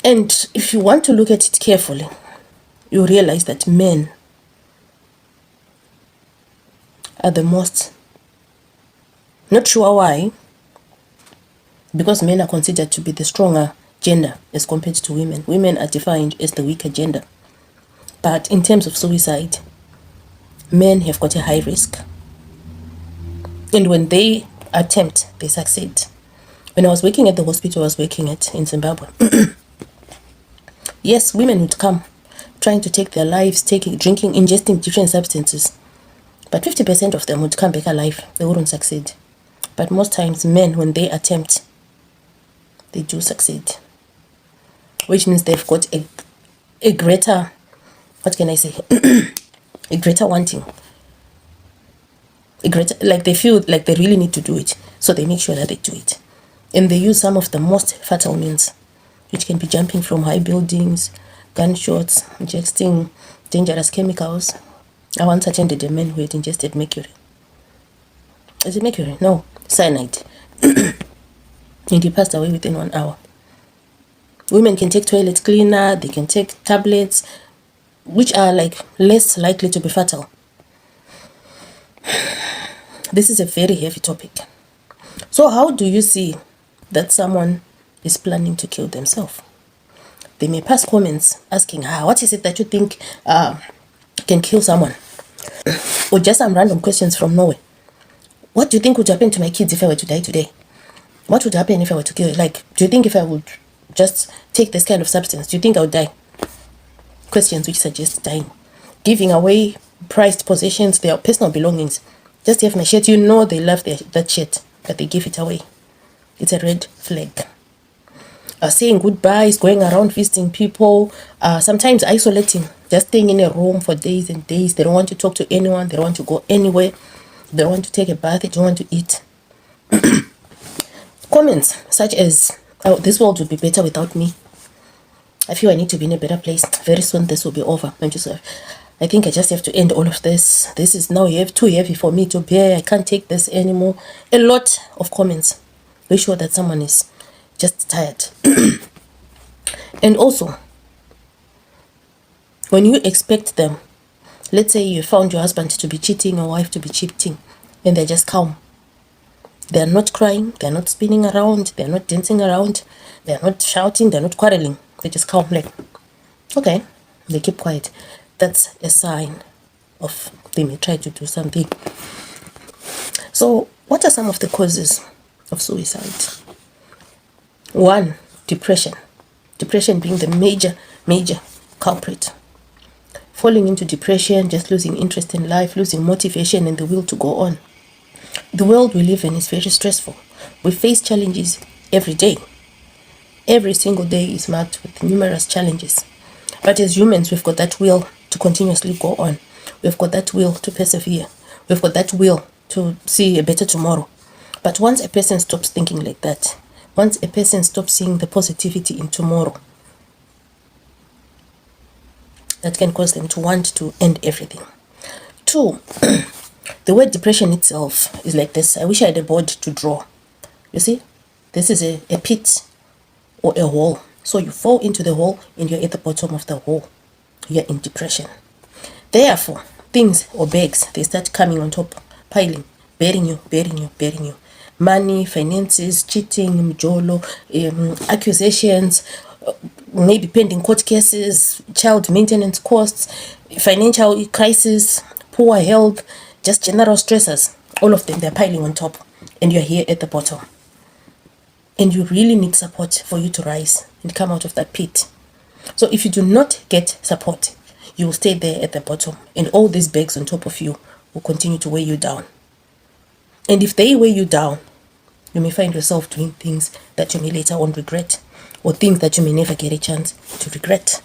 And if you want to look at it carefully, you realize that men are the most, not sure why, because men are considered to be the stronger gender as compared to women. Women are defined as the weaker gender. But in terms of suicide, men have got a high risk. And when they attempt, they succeed. When I was working at the hospital I was working at in Zimbabwe, yes, women would come trying to take their lives, drinking, ingesting different substances. But 50% of them would come back alive. They wouldn't succeed. But most times, men, when they attempt, they do succeed. Which means they've got a greater, what can I say, a greater wanting. Like they feel like they really need to do it. So they make sure that they do it. And they use some of the most fatal means, which can be jumping from high buildings, gunshots, ingesting dangerous chemicals. I once attended a man who had ingested mercury. Is it mercury? No, cyanide. And he passed away within 1 hour. Women can take toilet cleaner, they can take tablets, which are like less likely to be fatal. This is a very heavy topic. So how do you see that someone is planning to kill themselves? They may pass comments asking, what is it that you think can kill someone? Or just some random questions from nowhere. What do you think would happen to my kids if I were to die today? What would happen if I were to kill? Like, do you think if I would just take this kind of substance, do you think I would die? Questions which suggest dying. Giving away prized possessions, their personal belongings. Just have my shirt. You know they love that shirt, but they give it away. It's a red flag. Saying goodbyes, going around visiting people, sometimes isolating, just staying in a room for days and days. They don't want to talk to anyone. They don't want to go anywhere. They don't want to take a bath. They don't want to eat. Comments such as, this world would be better without me. I feel I need to be in a better place. Very soon this will be over. I think I just have to end all of this. This is now too heavy for me to bear. I can't take this anymore. A lot of comments. We show that someone is just tired. And also, when you expect them, let's say you found your husband to be cheating or wife to be cheating, and they're just calm. They're not crying, they're not spinning around, they're not dancing around, they're not shouting, they're not quarreling. They just calm, like, okay, they keep quiet. That's a sign of they may try to do something. So, what are some of the causes of suicide? 1, depression. Depression being the major culprit. Falling into depression, just losing interest in life, losing motivation and the will to go on. The world we live in is very stressful. We face challenges every day. Every single day is marked with numerous challenges. But as humans, we've got that will to continuously go on. We've got that will to persevere. We've got that will to see a better tomorrow. But once a person stops thinking like that, once a person stops seeing the positivity in tomorrow, that can cause them to want to end everything. 2, the word depression itself is like this. I wish I had a board to draw. You see, this is a pit or a hole. So you fall into the hole and you're at the bottom of the hole. You're in depression. Therefore, things or bags, they start coming on top, piling, bearing you. Money, finances, cheating, mjolo, accusations, maybe pending court cases, child maintenance costs, financial crisis, poor health, just general stressors. All of them, they're piling on top. And you're here at the bottom. And you really need support for you to rise and come out of that pit. So if you do not get support, you will stay there at the bottom. And all these bags on top of you will continue to weigh you down. And if they weigh you down, you may find yourself doing things that you may later on regret, or things that you may never get a chance to regret.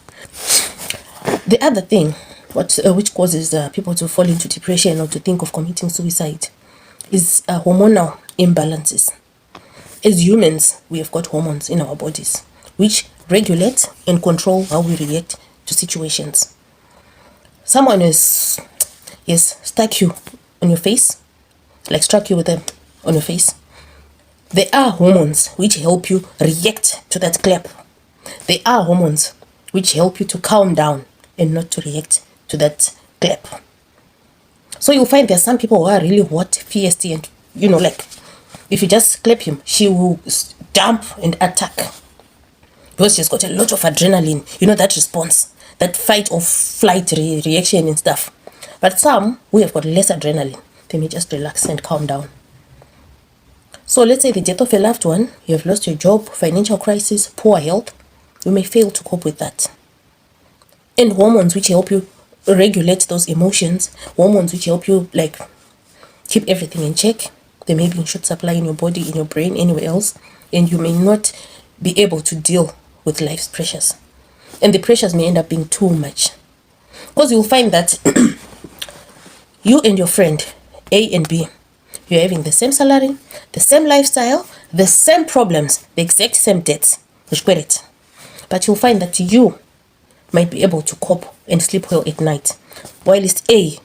The other thing which causes people to fall into depression or to think of committing suicide is hormonal imbalances. As humans, we have got hormones in our bodies which regulate and control how we react to situations. Someone has struck you on your face, like struck you with them on your face. There are hormones which help you react to that clap. There are hormones which help you to calm down and not to react to that clap. So you'll find there's some people who are really hot, feisty, and like if you just clap him, she will jump and attack because she's got a lot of adrenaline, that response, that fight or flight reaction and stuff. But some who have got less adrenaline, they may just relax and calm down. So let's say the death of a loved one, you have lost your job, financial crisis, poor health, you may fail to cope with that. And hormones which help you regulate those emotions, hormones which help you keep everything in check, they may be in short supply in your body, in your brain, anywhere else, and you may not be able to deal with life's pressures. And the pressures may end up being too much. Because you'll find that you and your friend, A and B, you're having the same salary, the same lifestyle, the same problems, the exact same debts. But you'll find that you might be able to cope and sleep well at night, while it's A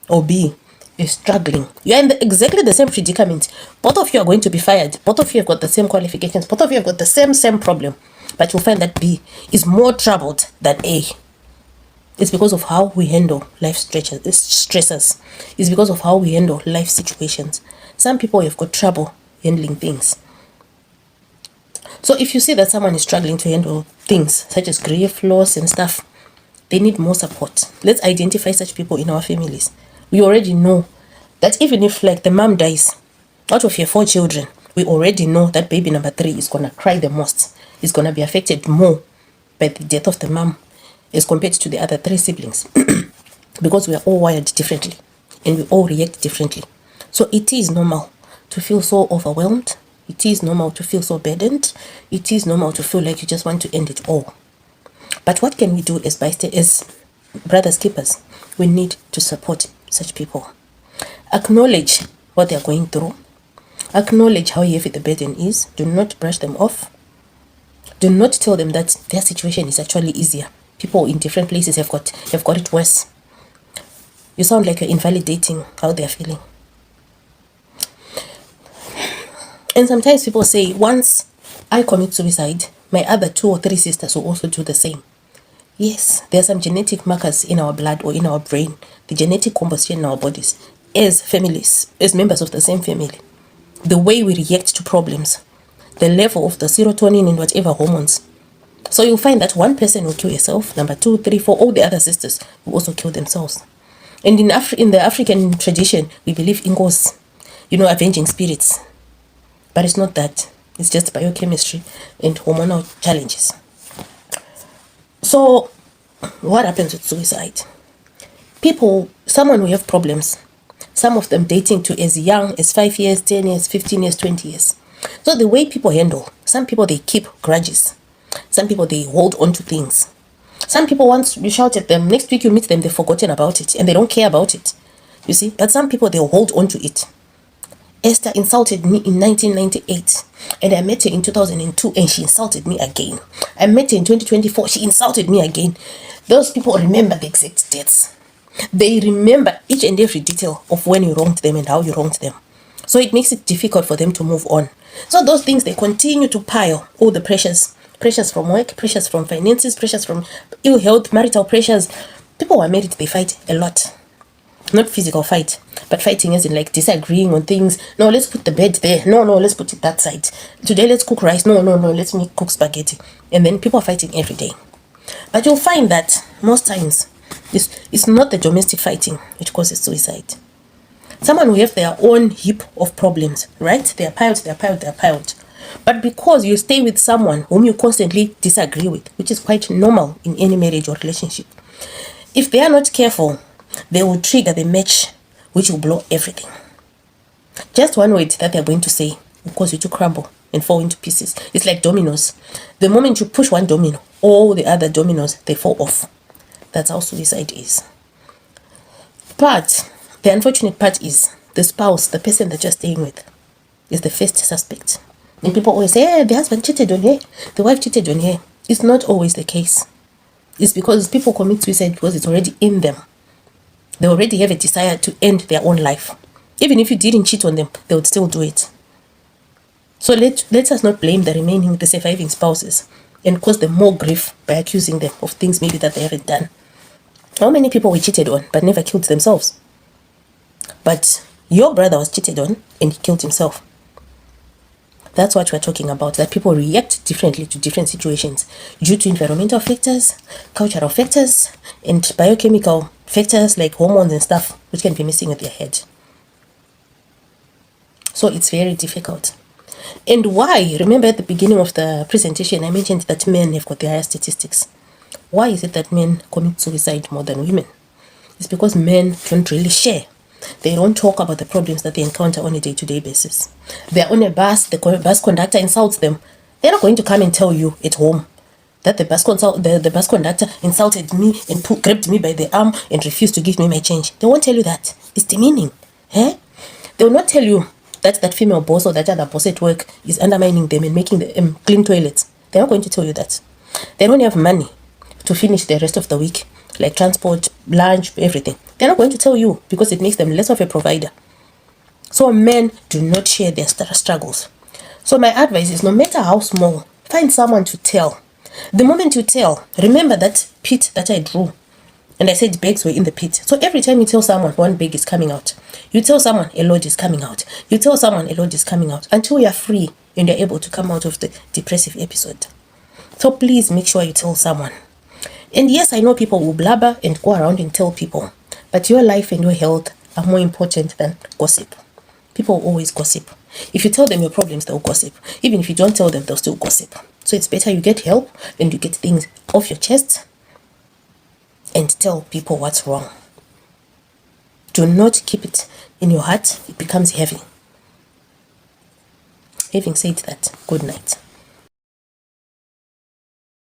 or B is struggling. You're in exactly the same predicament. Both of you are going to be fired. Both of you have got the same qualifications. Both of you have got the same problem. But you'll find that B is more troubled than A. It's because of how we handle life stressors. It's because of how we handle life situations. Some people have got trouble handling things. So if you see that someone is struggling to handle things such as grief, loss and stuff, they need more support. Let's identify such people in our families. We already know that even if the mom dies, out of your 4 children, we already know that baby number 3 is going to cry the most. Is going to be affected more by the death of the mom as compared to the other 3 siblings. Because we are all wired differently and we all react differently. So it is normal to feel so overwhelmed. It is normal to feel so burdened. It is normal to feel like you just want to end it all. But what can we do as brothers keepers? We need to support such people. Acknowledge what they are going through. Acknowledge how heavy the burden is. Do not brush them off. Do not tell them that their situation is actually easier. People in different places have got it worse. You sound like you're invalidating how they're feeling. And sometimes people say, once I commit suicide, my other 2 or 3 sisters will also do the same. Yes, there are some genetic markers in our blood or in our brain, the genetic composition in our bodies, as families, as members of the same family. The way we react to problems, the level of the serotonin and whatever hormones. So you'll find that one person will kill herself, number 2, 3, 4, all the other sisters will also kill themselves. And in the African tradition, we believe in ghosts, avenging spirits. But it's not that. It's just biochemistry and hormonal challenges. So what happens with suicide? Someone who have problems, some of them dating to as young as 5 years, 10 years, 15 years, 20 years. So the way people handle, some people, they keep grudges. Some people, they hold on to things. Some people, once you shout at them, next week you meet them, they've forgotten about it and they don't care about it. You see? But some people, they'll hold on to it. Esther insulted me in 1998 and I met her in 2002 and she insulted me again. I met her in 2024, she insulted me again. Those people remember the exact dates. They remember each and every detail of when you wronged them and how you wronged them. So it makes it difficult for them to move on. So those things, they continue to pile, all the pressures from work, pressures from finances, pressures from ill health, marital pressures. People who are married, they fight a lot. Not physical fight, but fighting as in disagreeing on things. No, let's put the bed there. No, let's put it that side. Today, let's cook rice. No, let's cook spaghetti. And then people are fighting every day. But you'll find that most times, it's not the domestic fighting which causes suicide. Someone who have their own heap of problems, right? They're piled. But because you stay with someone whom you constantly disagree with, which is quite normal in any marriage or relationship, if they are not careful, they will trigger the match which will blow everything. Just one word that they're going to say will cause you to crumble and fall into pieces. It's like dominoes. The moment you push one domino, all the other dominoes, they fall off. That's how suicide is. But the unfortunate part is the spouse, the person that you're staying with, is the first suspect. And people always say, hey, the husband cheated on her, the wife cheated on her. It's not always the case. It's because people commit suicide because it's already in them. They already have a desire to end their own life. Even if you didn't cheat on them, they would still do it. So let us not blame the surviving spouses and cause them more grief by accusing them of things maybe that they haven't done. How many people were cheated on but never killed themselves? But your brother was cheated on and he killed himself. That's what we're talking about, that people react differently to different situations due to environmental factors, cultural factors, and biochemical factors like hormones and stuff, which can be messing with their head. So it's very difficult. And why? Remember at the beginning of the presentation, I mentioned that men have got the higher statistics. Why is it that men commit suicide more than women? It's because men don't really share. They don't talk about the problems that they encounter on a day-to-day basis. They're on a bus, the bus conductor insults them. They're not going to come and tell you at home that the bus conductor insulted me and grabbed me by the arm and refused to give me my change. They won't tell you that. It's demeaning. Eh? They will not tell you that that female boss or that other boss at work is undermining them and making them clean toilets. They're not going to tell you that. They don't have money to finish the rest of the week, like transport, lunch, everything. They're not going to tell you because it makes them less of a provider. So men do not share their struggles. So my advice is, no matter how small, find someone to tell. The moment you tell, remember that pit that I drew. And I said bags were in the pit. So every time you tell someone one bag is coming out, you tell someone a load is coming out, you tell someone a load is coming out, until you are free and you're able to come out of the depressive episode. So please make sure you tell someone. And yes, I know people will blabber and go around and tell people, but your life and your health are more important than gossip. People will always gossip. If you tell them your problems, they'll gossip. Even if you don't tell them, they'll still gossip. So it's better you get help and you get things off your chest and tell people what's wrong. Do not keep it in your heart. It becomes heavy. Having said that, good night.